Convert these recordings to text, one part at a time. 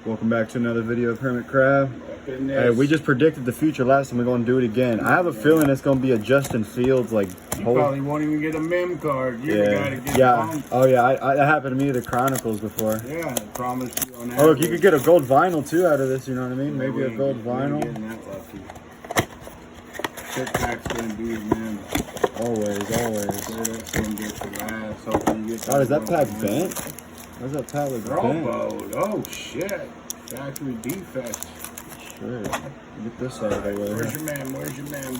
Welcome back to another video of Hermit Crab. Hey, we just predicted the future last time. We're going to do it again. I have a feeling it's going to be a Justin Fields like. You probably won't even get a mem card. You're the guy to get bumped. Oh yeah, that happened to me at the Chronicles before. Yeah, I promised you on that. Oh look, you could get a gold vinyl too out of this. You know what I mean? Maybe a gold vinyl. Getting that lucky. Tic Tac's gonna be man. Always. That's gonna get the last. Hopefully you get that. Oh, is that pad bent? Why's that pad look bent? Oh shit! Factory defect. Sure. Get this out of the way. Where's your man? Where's your man?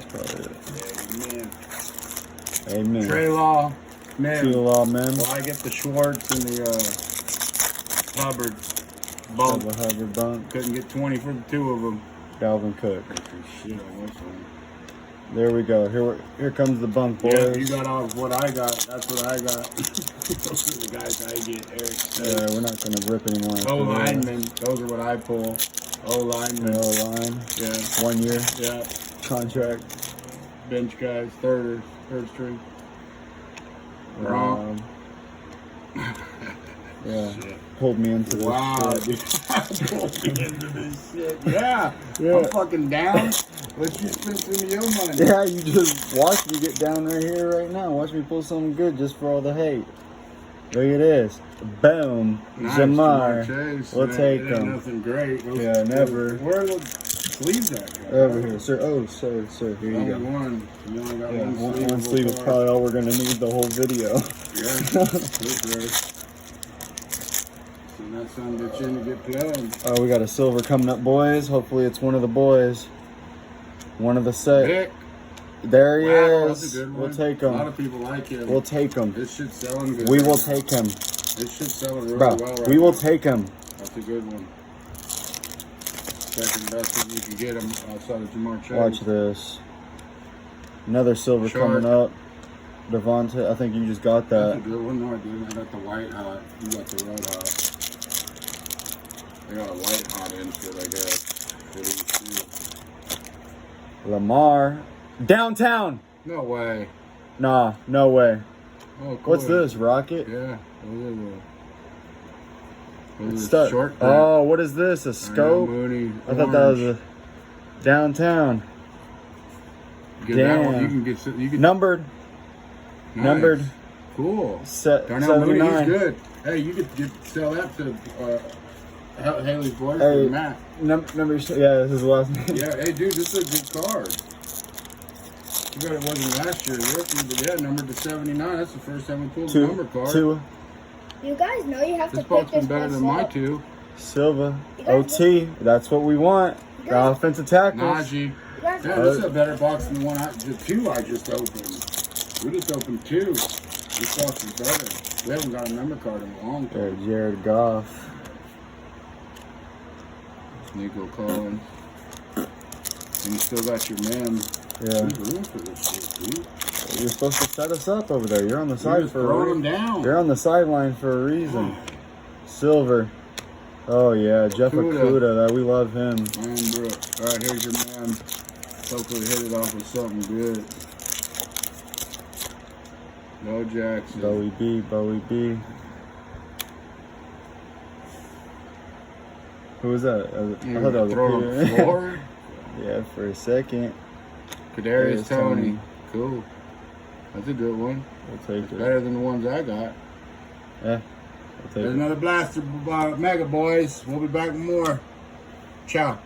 Probably it. Amen. Amen. Trey Law, man. Trey Law, man. Well, I get the Schwartz and the Hubbard bunk. Hubbard bunk. Couldn't get 20 for the two of them. Dalvin Cook. Shit on this one. There we go. Here comes the bunk, boys. Yeah, you got off what I got. That's what I got. Those are the guys I get, Eric. Yeah, we're not going to rip anymore. O-linemen. Those are what I pull. O-linemen. O-line. Yeah. 1 year. Yeah. Contract. Bench guys. Third string. Wrong. Yeah. Shit. Pulled me into this shit. Pulled me into this shit. Yeah. I'm fucking down. Let you spend some of your money. Yeah, you just watch me get down right here right now. Watch me pull something good just for all the hate. Look at this. Boom. Nice, Jamar. Chase. We'll take ain't them. Nothing great. Yeah, never. Where are the sleeves at? Over here, sir. Oh, sir. Here you go. One. You only got One sleeve is probably all we're going to need the whole video. Yeah. Send that son of a bitch in to get plugged. Oh, we got a silver coming up, boys. Hopefully it's one of the boys. One of the set. Vic. There he That's a is. good one. We'll take him. A lot of people like him. We'll take him. This shit's selling good. We will take him. This shit's selling really Bro, well right we will now. take him. That's a good one. Second best one you can get him outside of Jamar Chase. Watch this. Another silver coming up. Devontae, I think you just got that. That's a good one. No, I didn't. I got the white hot. You got the red hot. I got a white hot insert, I guess. Lamar. Downtown. No way. Nah, no way. Oh, cool. What's this, Rocket? Yeah. It's short. Oh, what is this? A scope? I thought that was a downtown. Get Damn. that one. You can numbered. Nice. Numbered. Cool. Darnell Mooney, 79. he's good. Hey, you could sell that to Haley's boy, Hey, Matt. Number. Yeah, this is the last name. Yeah, hey, dude, this is a good card. You got it wasn't last year's rookie, but yeah, numbered to 79. That's the first time we pulled the number card. Two. You guys know you have This to pick boat's this been better than my two. Silva. OT. That's what we want. The offensive tackles. Najee. Yeah, this is a better box than the two I just opened. We just opened two. This box is better. We haven't got a number card in a long time. Jared Goff. Nico Collins. And you still got your man. Yeah. There's room for this shit, dude. You're supposed to set us up over there. You're on the side for a reason. Down. You're on the sideline for a reason. Silver. Oh yeah, Jeff Okuda. We love him. Man, bro. All right, here's your man. Hopefully hit it off with something good. No Jackson. Bowie B. Who was that? I thought that was throw on the floor. Yeah, for a second. Kadarius Toney. Cool. That's a good one. We'll take it. Better than the ones I got. Yeah. We'll take There's it. another blaster, Mega Boys. We'll be back with more. Ciao.